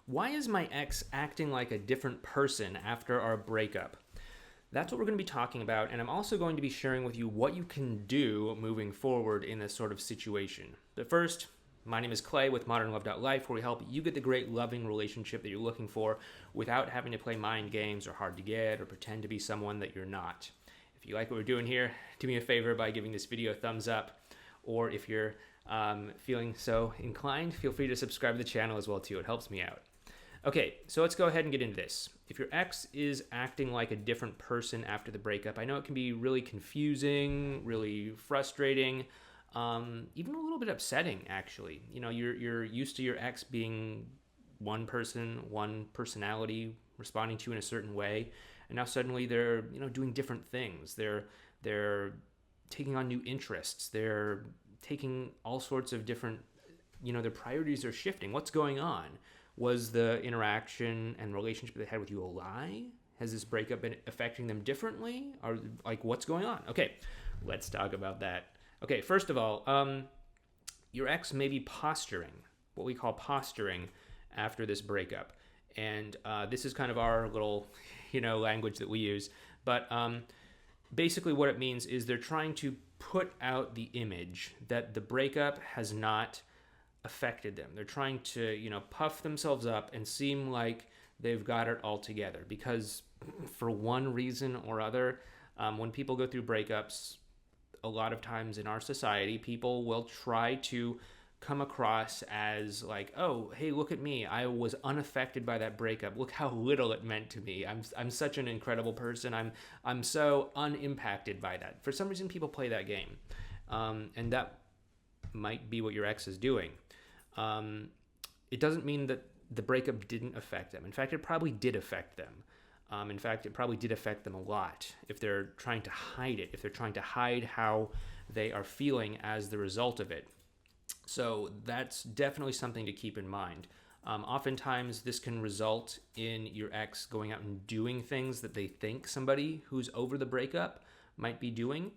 Why is my ex acting like a different person after our breakup? That's what we're going to be talking about, and I'm also going to be sharing with you what you can do moving forward in this sort of situation. But first, my name is Clay with ModernLove.life, where we help you get the great loving relationship that you're looking for without having to play mind games or hard to get or pretend to be someone that you're not. If you like what we're doing here, do me a favor by giving this video a thumbs up, or if you're feeling so inclined, feel free to subscribe to the channel as well too. It helps me out. Okay, so let's go ahead and get into this. If your ex is acting like a different person after the breakup, I know it can be really confusing, really frustrating, even a little bit upsetting, actually. You know, you're used to your ex being one person, one personality, responding to you in a certain way, and now suddenly they're, doing different things. They're taking on new interests. They're taking all sorts of different, their priorities are shifting. What's going on? Was the interaction and relationship they had with you a lie? Has this breakup been affecting them differently? Or like, what's going on? Okay, let's talk about that. Okay, first of all, your ex may be posturing, what we call posturing, after this breakup. And this is kind of our little, language that we use. But basically what it means is they're trying to put out the image that the breakup has not affected them. They're trying to, puff themselves up and seem like they've got it all together, because for one reason or other, when people go through breakups, a lot of times in our society, people will try to come across as like, oh, hey, look at me. I was unaffected by that breakup. Look how little it meant to me. I'm such an incredible person. I'm so unimpacted by that. For some reason, people play that game. And that might be what your ex is doing. It doesn't mean that the breakup didn't affect them. In fact, it probably did affect them. In fact, it probably did affect them a lot if they're trying to hide it, if they're trying to hide how they are feeling as the result of it. So that's definitely something to keep in mind. Oftentimes, this can result in your ex going out and doing things that they think somebody who's over the breakup might be doing,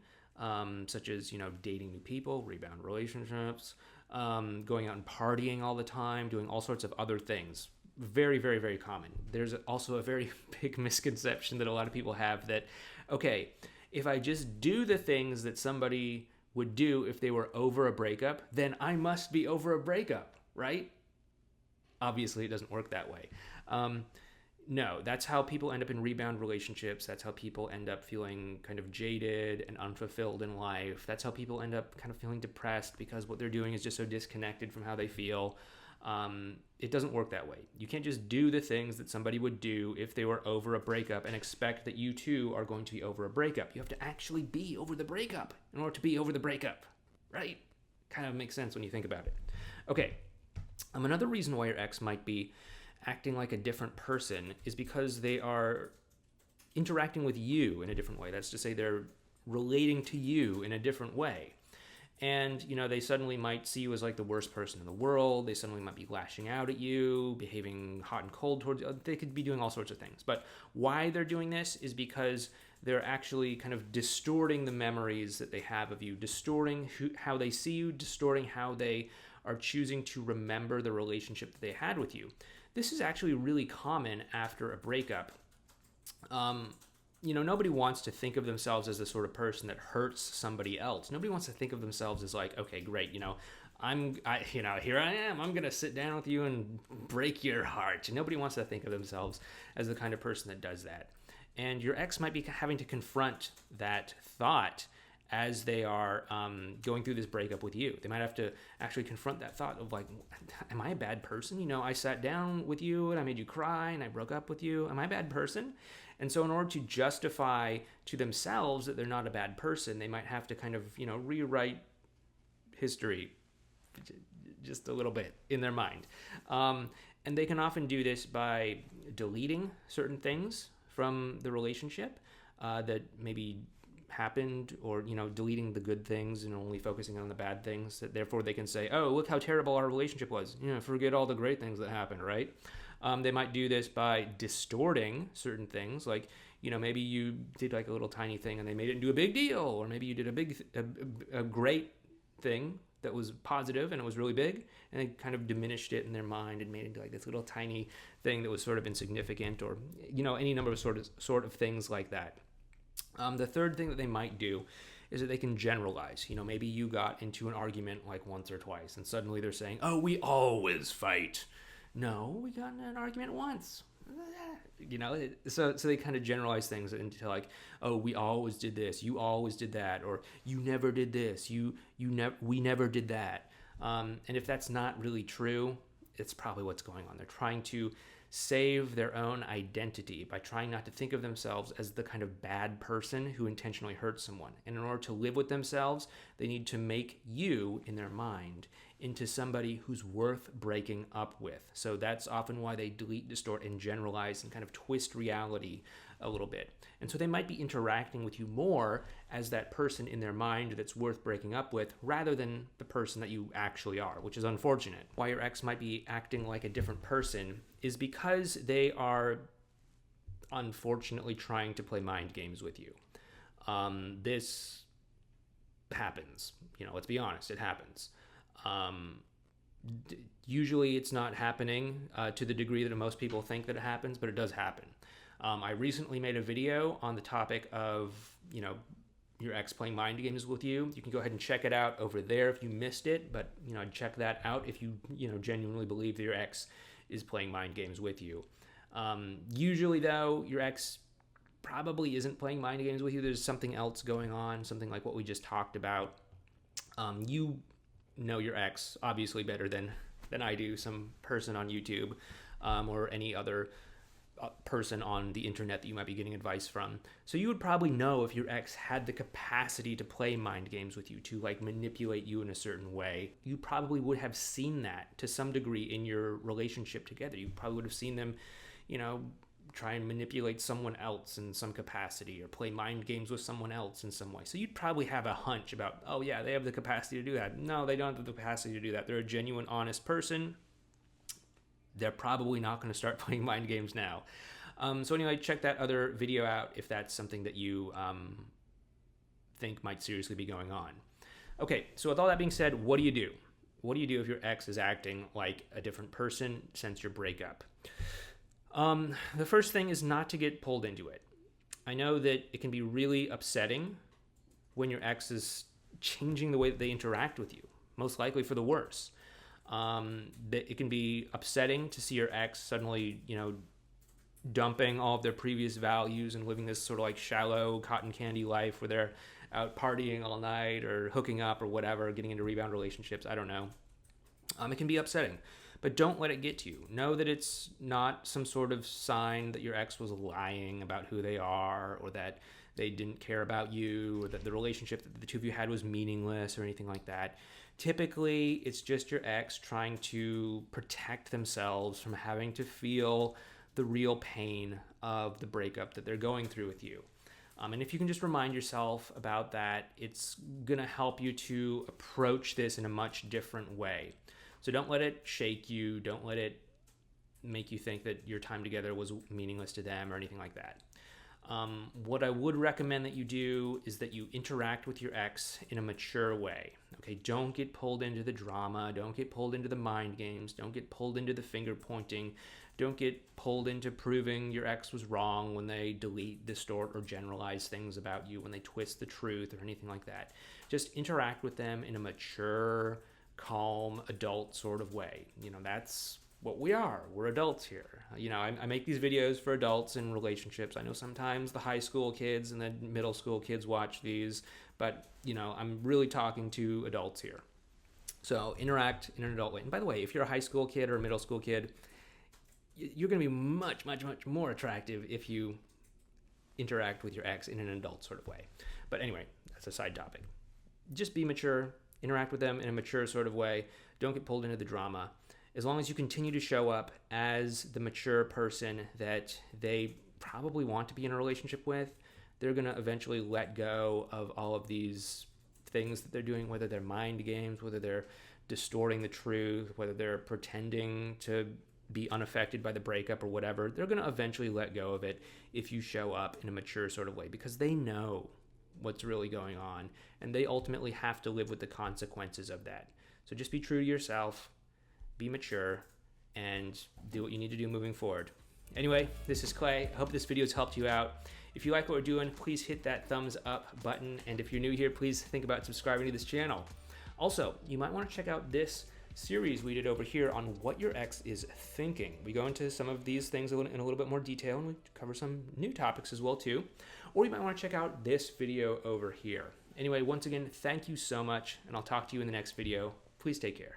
such as, dating new people, rebound relationships, going out and partying all the time, doing all sorts of other things. Very, very, very common. There's also a very big misconception that a lot of people have that, okay, if I just do the things that somebody would do if they were over a breakup, then I must be over a breakup, right? Obviously, it doesn't work that way. No, that's how people end up in rebound relationships. That's how people end up feeling kind of jaded and unfulfilled in life. That's how people end up kind of feeling depressed because what they're doing is just so disconnected from how they feel. It doesn't work that way. You can't just do the things that somebody would do if they were over a breakup and expect that you too are going to be over a breakup. You have to actually be over the breakup in order to be over the breakup, right? Kind of makes sense when you think about it. Okay, another reason why your ex might be acting like a different person is because they are interacting with you in a different way. That's to say they're relating to you in a different way. And, they suddenly might see you as like the worst person in the world. They suddenly might be lashing out at you, behaving hot and cold towards you. They could be doing all sorts of things. But why they're doing this is because they're actually kind of distorting the memories that they have of you, distorting how they see you, distorting how they are choosing to remember the relationship that they had with you. This is actually really common after a breakup. Nobody wants to think of themselves as the sort of person that hurts somebody else. Nobody wants to think of themselves as like, okay, great, here I am. I'm going to sit down with you and break your heart. Nobody wants to think of themselves as the kind of person that does that. And your ex might be having to confront that thought as they are going through this breakup with you. They might have to actually confront that thought of like, am I a bad person? I sat down with you and I made you cry and I broke up with you. Am I a bad person? And so in order to justify to themselves that they're not a bad person, they might have to kind of, rewrite history just a little bit in their mind. And they can often do this by deleting certain things from the relationship that maybe happened, or deleting the good things and only focusing on the bad things, that therefore they can say, oh, look how terrible our relationship was, forget all the great things that happened, right? They might do this by distorting certain things, like maybe you did like a little tiny thing and they made it into a big deal, or maybe you did a great thing that was positive and it was really big, and they kind of diminished it in their mind and made it into like this little tiny thing that was sort of insignificant, or any number of sort of things like that. The third thing that they might do is that they can generalize. Maybe you got into an argument like once or twice, and suddenly they're saying, "Oh, we always fight." No, we got in an argument once. So they kind of generalize things into like, "Oh, we always did this. You always did that," or "You never did this. We never did that." And if that's not really true, it's probably what's going on. They're trying to save their own identity by trying not to think of themselves as the kind of bad person who intentionally hurt someone. And in order to live with themselves, they need to make you, in their mind, into somebody who's worth breaking up with. So that's often why they delete, distort, and generalize and kind of twist reality a little bit. And so they might be interacting with you more as that person in their mind that's worth breaking up with, rather than the person that you actually are, which is unfortunate. Why your ex might be acting like a different person is because they are unfortunately trying to play mind games with you. This happens. Let's be honest, it happens. Usually it's not happening to the degree that most people think that it happens, but it does happen. I recently made a video on the topic of, your ex playing mind games with you. You can go ahead and check it out over there if you missed it, but, check that out if you, genuinely believe that your ex is playing mind games with you. Usually, though, your ex probably isn't playing mind games with you. There's something else going on, something like what we just talked about. You know your ex obviously better than I do, some person on YouTube or any other person on the internet that you might be getting advice from. So you would probably know if your ex had the capacity to play mind games with you, to like manipulate you in a certain way. You probably would have seen that to some degree in your relationship together. You probably would have seen them, try and manipulate someone else in some capacity, or play mind games with someone else in some way. So you'd probably have a hunch about, oh yeah, they have the capacity to do that. No, they don't have the capacity to do that. They're a genuine, honest person. They're probably not going to start playing mind games now. So anyway, check that other video out if that's something that you think might seriously be going on. Okay, so with all that being said, what do you do? What do you do if your ex is acting like a different person since your breakup? The first thing is not to get pulled into it. I know that it can be really upsetting when your ex is changing the way that they interact with you, most likely for the worse. That it can be upsetting to see your ex suddenly, dumping all of their previous values and living this sort of like shallow cotton candy life where they're out partying all night or hooking up or whatever, getting into rebound relationships. I don't know. It can be upsetting, but don't let it get to you. Know that it's not some sort of sign that your ex was lying about who they are, or that they didn't care about you, or that the relationship that the two of you had was meaningless or anything like that. Typically, it's just your ex trying to protect themselves from having to feel the real pain of the breakup that they're going through with you. And if you can just remind yourself about that, it's going to help you to approach this in a much different way. So don't let it shake you. Don't let it make you think that your time together was meaningless to them or anything like that. What I would recommend that you do is that you interact with your ex in a mature way. Okay, don't get pulled into the drama. Don't get pulled into the mind games. Don't get pulled into the finger pointing. Don't get pulled into proving your ex was wrong when they delete, distort, or generalize things about you, when they twist the truth or anything like that. Just interact with them in a mature, calm, adult sort of way. That's what we are. We're adults here. I make these videos for adults in relationships. I know sometimes the high school kids and the middle school kids watch these, but I'm really talking to adults here. So interact in an adult way. And by the way, if you're a high school kid or a middle school kid, you're going to be much, much, much more attractive if you interact with your ex in an adult sort of way. But anyway, that's a side topic. Just be mature, interact with them in a mature sort of way. Don't get pulled into the drama. As long as you continue to show up as the mature person that they probably want to be in a relationship with, they're going to eventually let go of all of these things that they're doing, whether they're mind games, whether they're distorting the truth, whether they're pretending to be unaffected by the breakup or whatever. They're going to eventually let go of it if you show up in a mature sort of way, because they know what's really going on, and they ultimately have to live with the consequences of that. So just be true to yourself, be mature, and do what you need to do moving forward. Anyway, this is Clay. I hope this video has helped you out. If you like what we're doing, please hit that thumbs up button, and if you're new here, please think about subscribing to this channel. Also, you might want to check out this series we did over here on what your ex is thinking. We go into some of these things in a little bit more detail, and we cover some new topics as well too. Or you might want to check out this video over here. Anyway, once again, thank you so much, and I'll talk to you in the next video. Please take care.